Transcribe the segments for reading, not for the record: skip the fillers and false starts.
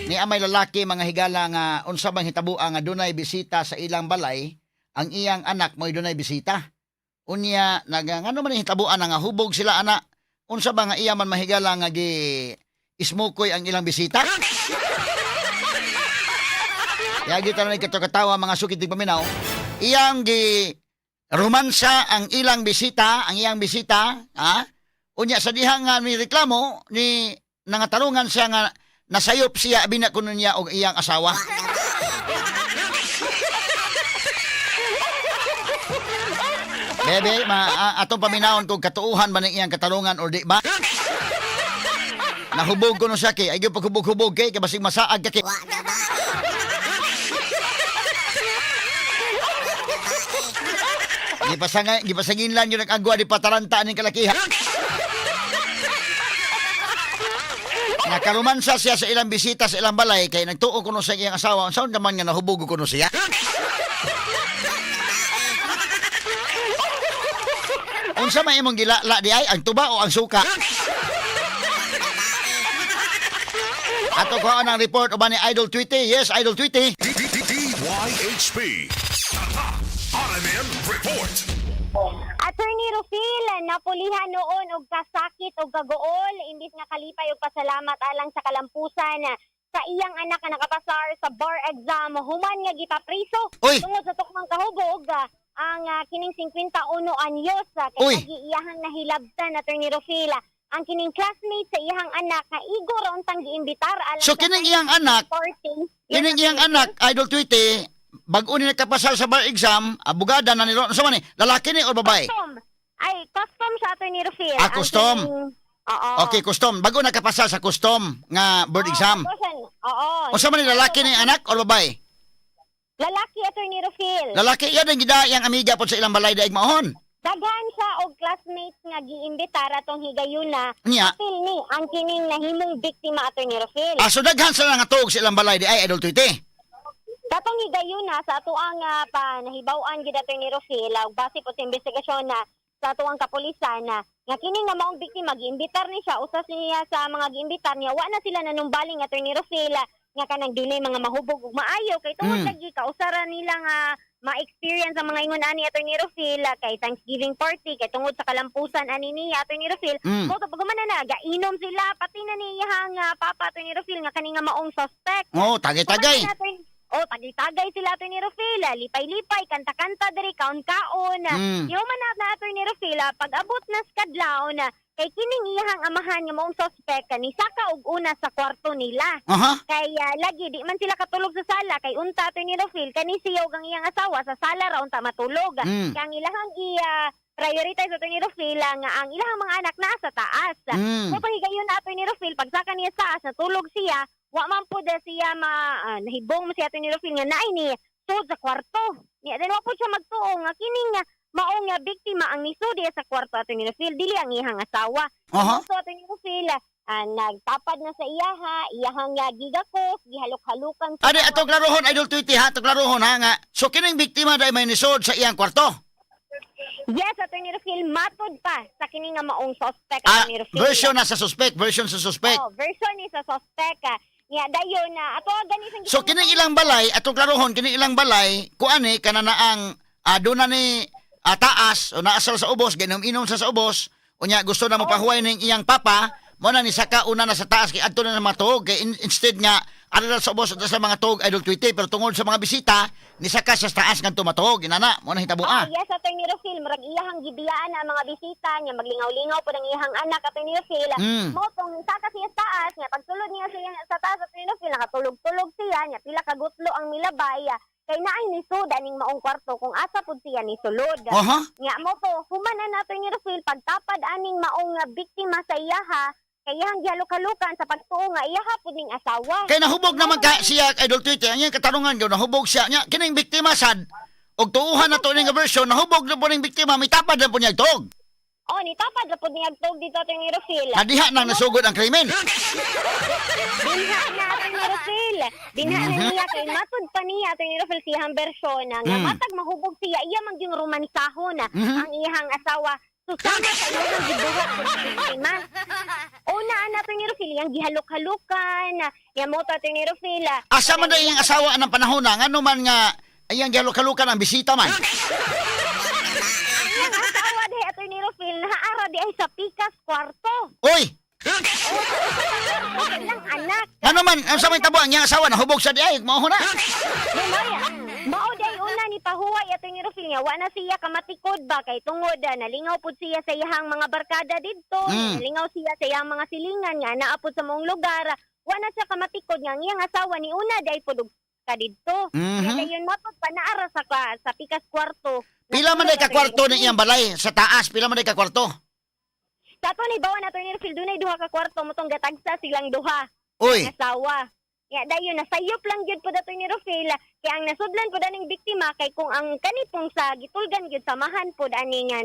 Ni amay lalaki mga higala nga unsa bang hitabo nga dunay bisita sa ilang balay, ang iyang anak mo'y dunay bisita. Unya ngano man hitabuan nga hubog sila ana. Unsa ba nga iya man mahigala nga gi ismukoy ang ilang bisita? Yagi tanan katawa mga sukit tig paminaw. Iyang gi romansa ang ilang bisita, ha? Unya sa diha nga ni reklamo ni nangatarungan siya nga nasayop siya bina kuno niya og iyang asawa. Bebe, atong paminawon kung katuuhan ba ng iyang katarungan or di ba? Nahubog ko no siya kay, ay paghubog-hubog kay basig masaag ka kay. Gipasangin lang yun nag-agwa di pataranta ng kalakihan. Nakaromansa siya sa ilang bisita sa ilang balay kay nagtuo kuno sa iyang asawa. Saan naman nga nahubog kuno siya? Unsa may imong gilala di ay ang tuba o ang suka? Ato ko ang report o ba ni Idol Tweety? Yes, Idol Tweety. DYHP RMN Report. Attorney Rufil, napulihan noon og kasakit og kagool imbis nga kalipay og pasalamat alang sa kalampusan sa iyang anak nga nakapasar sa bar exam human nga gipapriso tungod sa tukmang kahubog ang kining 51 anyos kay giiyahang nahilabtan Attorney Rufil ang kining classmate sa iyang anak nga igo ra untang giimbitar alang so kining iyang anak Idol Tweety bag-o ni nakapasar sa bar exam, abogada na ni Ron. Sa man ni, lalaki ni o babae? Custom. Ay, custom sa Attorney Rufil. Custom? Oo. Okay, custom. Bago nakapasar sa custom nga board exam. Oo. O sa man ni, lalaki ni anak o babae? Lalaki, Attorney Rufil. Lalaki, yan ang gidayang amiga po sa ilang balay daig maon. Daghan siya og classmates nga giimbitar atong higayuna. Niya? Apil ni ang kining nahimong biktima Attorney Rufil. So daghan sila nga tuog sa ilang balay di ay Idol Tweety. Katong higayuna sa atuang panahibaw-an gid Attorney Rufil base po sa investigasyon na sa atuang kapulisan na nga kining nga maong biktima giimbitar ni siya usas niya sa mga giimbitar niya wa na sila nanumbaling Attorney Rufil nga kanang dunay mga mahubog ug maayo kay tungod lagi kausara nila nga ma-experience ang mga ingon ani Attorney Rufil kay Thanksgiving party kay tungod sa kalampusan ani niya Attorney Rufil mo to pagman na gainom sila pati na niyang papa Attorney Rufil nga kani nga maong suspect tagay-tagay tagay sila Attorney Rufil lipay-lipay kanta-kanta diri kaon-kaon man na Attorney Rufil pag-abot na sa kadlaw kay kining iyang amahan nga maong suspect ni saka og una sa kwarto nila. Kay lagi di man sila katulog sa sala kay unta Attorney Rufil kani siyog ang iyang asawa sa sala ra unta matulog. Kay ang ilahang prioritize Attorney Rufil nga ang ilahang mga anak nasa taas. So pahigayon Attorney Rufil pagsaka niya sa taas natulog siya wa man po siya nahibong mo si Attorney Rufil nga naay ni sud sa kwarto. Niya din wa po siya magtuo nga kining maong biktima ang nisudi sa kwarto Attorney Rufil dili ang iyang asawa. So Attorney Rufil nagtapad na sa iyahang gigakos gihalok-halukan Ade atong klarohon Idol Tweety ha, atong klarohon ha nga. So kining biktima dai may nisod sa iyang kwarto. Yes, Attorney Rufil, matod pa sa kining nga maong suspect Attorney Rufil. Version sa suspect. Version ni sa suspect. Nga dayon na ato ganis ang so kining ilang balay atong klarohon kining ilang balay kuani kananaang aduna ni taas o naasal sa ubos ginom-inom sa ubos unya gusto na mapahuway ning iyang papa mo na ni saka una na sa taas kay adto na matog kay instead nga adto sa ubos sa mga tog Idol Tweety pero tungod sa mga bisita ni saka sa taas ngadto matog inana mo na hitabuan. Yes Attorney Rufil murag iyahang gibiyaan ang mga bisita nya maglingaw-lingaw po ng iyang anak Attorney Rufil mo tong saka siya sa taas nya pagsulod niya siya sa taas Attorney Rufil nakatulog-tulog siya nya pila ka gutlo ang milabay kay naay ni sud aning maong kwarto kung asa pud siya ni sulod. Nya mo to human na Attorney Rufil pagtapad aning maong biktima sa iyaha kay iyang gihalok-halukan sa pagtuo nga iyaha pud ning asawa. Kay nahubog naman ka siya Idol Tweety ang iyang katarungan gyud nahubog siya nya kining biktima sad og tuuhan na to ning version nahubog na po ning biktima may tapad na po niya tog. Nitapad na po niya tog dito Attorney Rufil. Nadiha nang nasugod ang krimen. Dinha na Attorney Rufil. Dinha na niya kay matod pa niya Attorney Rufil siyang bersyon nga matag mahubog siya iya man gyung romansahon ang iyang asawa susama sa ilang gibuhat sa biktima. Una na Attorney Rufil, yung gihalok-halukan, yung mo Attorney Rufil. Asa man na iyang asawa ng panahon na, nga man nga, ayang gihalok-halukan ang bisita man. Ang asawa di Attorney Rufil, nahaara di ay sa pikas kwarto. Uy! Lang anak. Ano man, ang sa may tabo, ang iyang asawa, nahubog sa diay, mao na. Lumaya. Mao day una ni pahuway Attorney Rufil niya, wa na siya kamatikod ba kay tungod nalingaw pud siya sa iyang mga barkada didto, nalingaw siya sa iyang mga silingan nga naapod sa mong lugar. Wa na siya kamatikod nga ang iyang asawa ni una day pud ka didto. Kaya dayon mapod pa naara sa pikas kwarto. Pila man day ka kwarto ng iyang balay sa taas, pila man day ka kwarto. Sa ato ni bawa na Attorney Rufil dunay duha ka kwarto motong gatagsa silang duha. Uy, Ang asawa. Ya dayon nasayop lang gyud pud Attorney Rufil kay ang nasudlan pud aning biktima kay kung ang kanipong sa gitulgan gyud samahan pud ani nga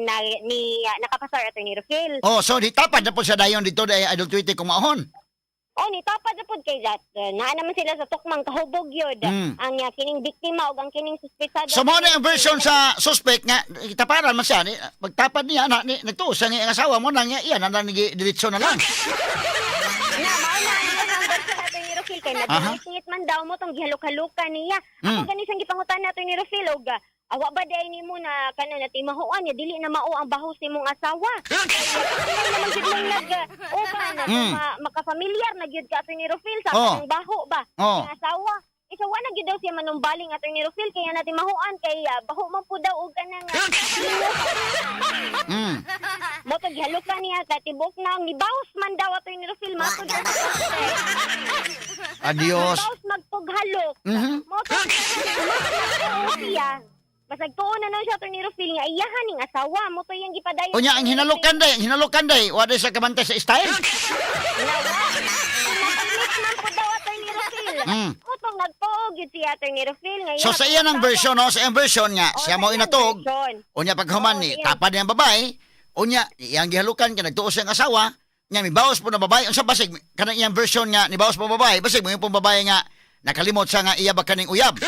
nakapasar Attorney Rufil. oh, so ditapad na po sa dayon dito day Idol Tweety kung maahon. O ni tapad na pud kay that. Naa naman sila sa tukmang kahubog yun. Ang kining biktima o ang kining suspetsado. So mo na ang version sa suspect nga itaparan man siya ni pagtapad niya na nagtuos ang iyang asawa mo nang iyan ang diretso na lang. Na mao na ang version nato ni Rufil kay nagingit man daw mo tong gihalok-halukan niya. Ako gani sang gipangutan nato ni Rufil og awa ba day nimo na kana na timahuan niya dili na mao ang bahos nimong asawa. Naman gid lang makafamilyar na gyud ka ni Rufil sa kanang baho ba. Ang asawa. Isa wa na gyud daw siya manumbaling ato ni Rufil kaya natin mahuan kay baho man po daw og kanang mo to gihalukan niya ta tibok na ang nibaos man daw ato ni Rufil matud. Adios. Nibaos magtughalok. Mo to siya. Basag tuon na siya ato ni Rufil nga iyahan ning asawa mo to yang gipadayon. Unya ang hinalukan day, wa day sa kabantay sa style. Man po daw ato ni Rufil. Mo tong nagtuog yun siya ato ni Rufil nga. So sa iyan ang version, no? Sa iyang version nga, siya mo inatog. Unya paghuman ni tapad niyang babae, unya iyang gihalukan kay nagtuos siyang asawa, nya mibaos po na babae. Unsa basig kanang iyang version nga nibaos po babae, basig mo yung pong babae nga nakalimot sa nga iya ba kaning uyab.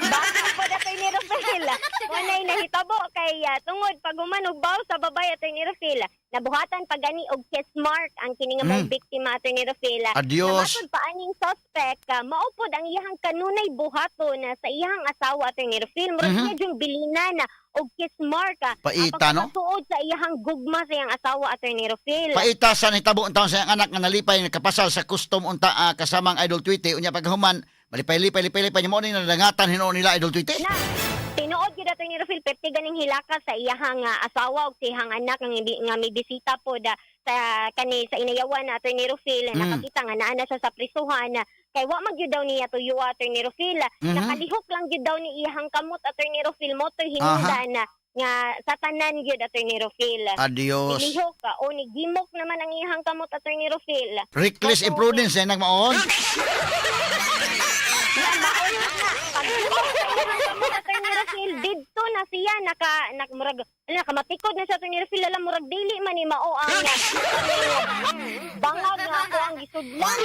Bakit po ato ni Rufil? Munay nahitabo kay tungod paguman og baw sa babae ato ni Rufil. Nabuhatan pa gani og kiss mark ang kining mga biktima ato ni Rufil. Adios. Namatod pa aning suspect, maupod ang iyang kanunay buhaton sa iyang asawa ato ni Rufil. Murag niya yung bilinan og kiss mark. Paita, no? Pagkasuod sa iyang gugma sa iyang asawa ato ni Rufil. Paita sa nitabo taon sa iyang anak nga nalipay nakapasal sa custom unta kasamang Idol Tweety. Unya paghuman malipay-lipay niya mo ni nadangatan hinuon nila Idol Tweety. Na, tinuod gyud ato ni Rufil perti ganing hilaka sa iyang asawa ug sa iyang anak nga may bisita po sa inayawan ato ni Rufil. Nakakita nga naa na siya sa prisuhan kay wa man gyud daw niya tuyo ato ni Rufil. Nakalihok lang gyud daw ni iyang kamot ato ni Rufil mo to hinungdan nga sa tanan gyud ato ni Rufil. Adios. Lihok ka o ni gimok naman ang iyang kamot ato ni Rufil. Reckless imprudence nagmaon. Dito na siya nakamatikod na siya to ni Rufil alam murag dili man ni mao ang bangag nga ako ang gisudlan.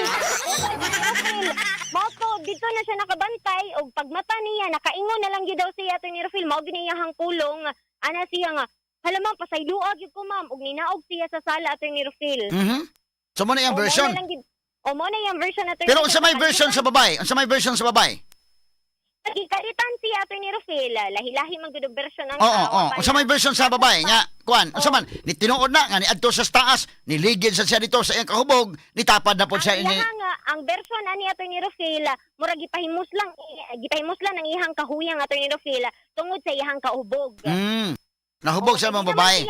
Moto dito na siya nakabantay og pagmata niya nakaingon na lang gyud daw siya to ni Rufil mao giniyahang kulong ana siya nga halamang pasayloa gyud ko ma'am og ninaog siya sa sala ato ni Rufil. So mo na yung version. O mo na yung version ato. Pero unsa may version sa babae? Unsa may version sa babae? Gikalitan siya ato ni Rufil. Lahi-lahi man gud version ang Oo. Unsa may version sa babae nga kuan? Unsa man ni tinuod na nga ni adto sa taas, niligid sa siya dito sa iyang kahubog, nitapad na pod siya ini. Ang version ani ato ni Rufil, mura gipahimus lang ang ihang kahuyang ato ni Rufil tungod sa ihang kahubog. Nahubog sa mga babae.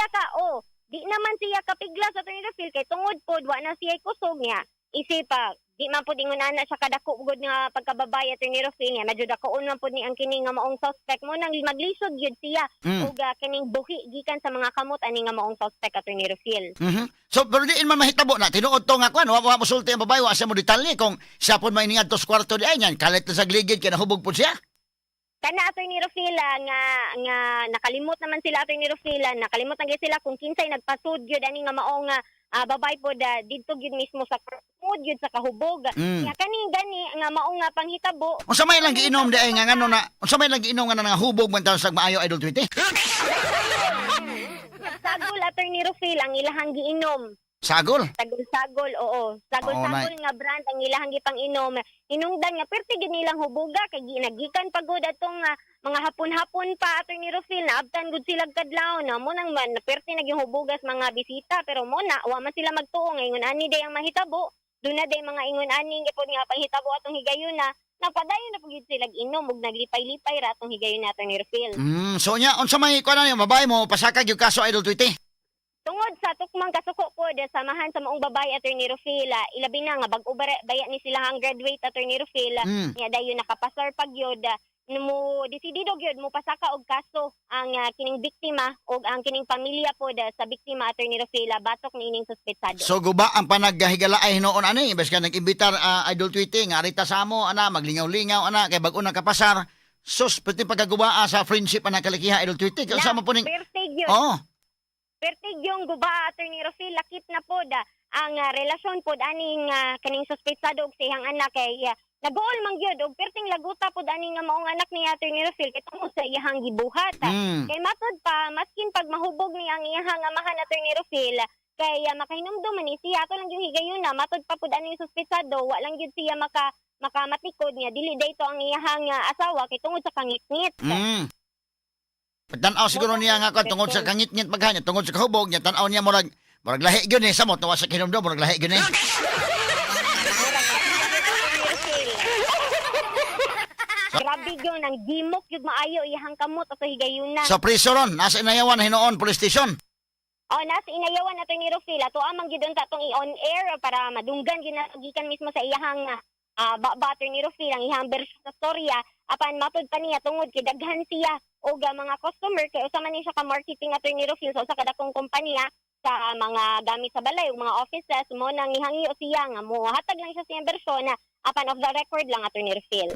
Di naman siya kapiglas ato ni Rufil kay tungod pod wa na siya kusog niya. Isipa, di man po dingon ana sa kadako gud nga pagkababay ato ni Rufil niya. Medyo dakoon man po ni ang kining nga maong suspect mo nang maglisod gyud siya ug kining buhi gikan sa mga kamot ani nga maong suspect ato ni Rufil. So pero diin man mahitabo na tinuod to nga kuan wa mosulti ang babae wa siya mo detalye kung siya pod may niadto sa kwarto di ay niyan kalit na sa gligid kay nahubog pod siya. Kana ato ni Rufil nga nakalimot naman sila ato ni Rufil nakalimot na gyud sila kung kinsay nagpasud gyud ani nga maong babay po didto gyud mismo sa mood gyud sa kahubog. Nya kani gani nga mao nga panghitabo. Unsa may lang giinom di ay nga ngano na, unsa may lang giinom nga nga hubog man taon sa maayo Idol Tweety? Sagol Attorney Rufil ang ilahang giinom. Sagol. Sagol, oo. Sagol nga brand ang ilahang gipang-inom. Hinungdan nga perti gid nilang hubuga kay ginagikan pagod atong mga hapon-hapon pa Attorney Rufil na abtan gud sila kadlaw na mo nang man perti naging hubugas mga bisita pero mo na wa man sila magtuo ngayon ani day ang mahitabo. Doon na day mga ingon ani gipod nga panghitabo atong higayon na napadayon na pugid sila inom ug naglipay-lipay ra atong higayon na Attorney Rufil. So nya unsa may kuan na babae mo pasakag yung kaso Idol Tweety? Tungod sa tukmang kasuko po samahan sa maong babae Attorney Rufil, ilabi na nga bag-o baya ni sila ang graduate Attorney Rufil, nya dayon nakapasar pag yod mo desidido gyud mo pasaka og kaso ang kining biktima og ang kining pamilya po sa biktima Attorney Rufil batok niining suspetsado. So guba ang panaghigalaay noon ani imbes ka nag-imbitar Idol Tweety nga arita sa amo ana maglingaw-lingaw ana kay bag-o na kapasar. Sus pati pagkaguba sa friendship ana kalikiha Idol Tweety unsa mo po ning Pertigyong guba Attorney Rufil lakip na pod ang relasyon pod aning kaning suspetsado og siyang anak kay nag-uol man gyud og perting laguta pod aning nga maong anak ni Attorney Rufil kay tungod sa iyang gibuhat. Kay matod pa maskin pag mahubog ni ang iyang amahan Attorney Rufil kay makahinumdum man ni siya ato lang yung higayon na matod pa pod aning suspetsado wa lang gyud siya makamatikod niya dili dayto ang iyang asawa kay tungod sa kangit-ngit. Tanaw siguro niya nga kon tungod sa kangit-ngit maghanyo tungod sa kahubog niya tanaw niya murag lahi gyud ni samot tawa sa kinumdum murag lahi gyud ni. Grabe gyud nang gimok gyud maayo iyang kamot ato higayuna. Sa priso ron nasa inayawan hinoon police station. Nasa inayawan Attorney Rufil ato amang gyud ta tong i-on air para madunggan gyud na gikan mismo sa iyang Attorney Rufil ang iyang bersyon sa storya apan matod pa niya tungod kay daghan siya og mga customer kay usa man ni siya ka marketing Attorney Rufil sa usa ka dakong kompanya sa mga gamit sa balay ug mga offices mo nang nihangyo siya nga mo hatag lang siya sa iyang bersyon apan off the record lang Attorney Rufil.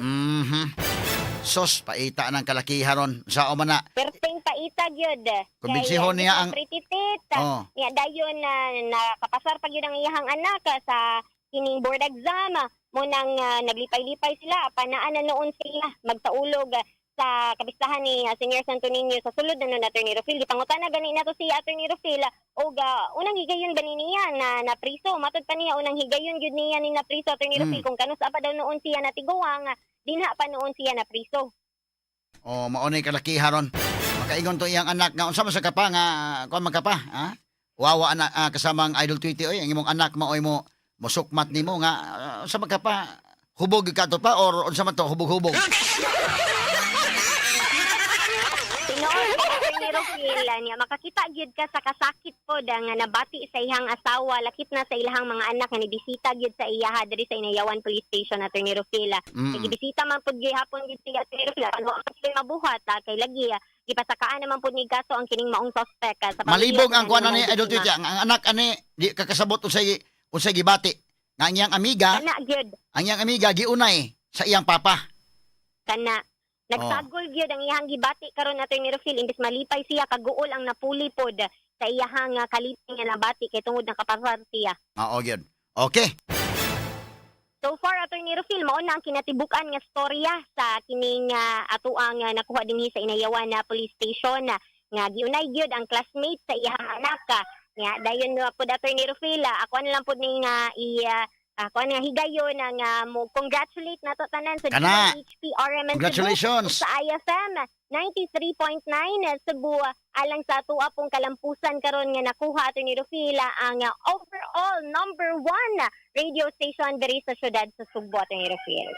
Sos paita ng kalakihan ron sa o man na. Perting paita gyud. Kumbensihon niya ang prititit. Niya dayon na nakapasar pa gyud ang iyang anak sa kining board exam mo nang naglipay-lipay sila panaan na noon sila magtaulog sa kabistahan ni Senior Santo Niño sa sulod na nun Attorney Rufil gipangutan na gani nato si Attorney Rufil og unang higayon ba niya na priso matod pa niya unang higayon gyud niya ni na priso Attorney Rufil kung kanus pa daw noon siya natiguang dinha pa noon siya na priso. Mao ni kalakihan ron. Makaingon to iyang anak nga unsa man sa kapa nga kon magkapa ha? Wawa anak kasamang Idol Tweety oy ang imong anak maoy mo musukmat nimo nga unsa man kapa hubog ka to pa or unsa man to hubog-hubog. Rufil niya makakita gyud ka sa kasakit pod nga nabati sa iyang asawa lakip na sa ilahang mga anak nga nibisita gyud sa iya diri sa Inayawan Police Station Attorney Rufil. Gibisita man pod gihapon gyud si Attorney Rufil ano sila mabuhat kay lagi gipasakaan naman pod ni kaso ang kining maong suspect sa malibog ang kuan ni Idol Tweety ang anak ani di kakasabot unsay gibati nga ang iyang amiga ang iyang amiga giunay sa iyang papa kana nagsagol gyud ang iyang gibati karon Attorney Rufil imbes malipay siya kaguol ang napuli pod sa iyang kaliping nga nabati kay tungod nakapasar siya. Gyud. Okay. So far Attorney Rufil mao na ang kinatibukan nga storya sa kining atuang nakuha dinhi sa Inayawan na Police Station nga giunay gyud ang classmate sa iyang anak. Nga dayon pod Attorney Rufil ako na lang pod ning ako nga higayon nga mo congratulate nato tanan sa GHP RMN Congratulations sa IFM 93.9 Cebu alang sa atua pong kalampusan karon nga nakuha Attorney Rufil ang overall number 1 radio station diri sa syudad sa Subo Attorney Rufil.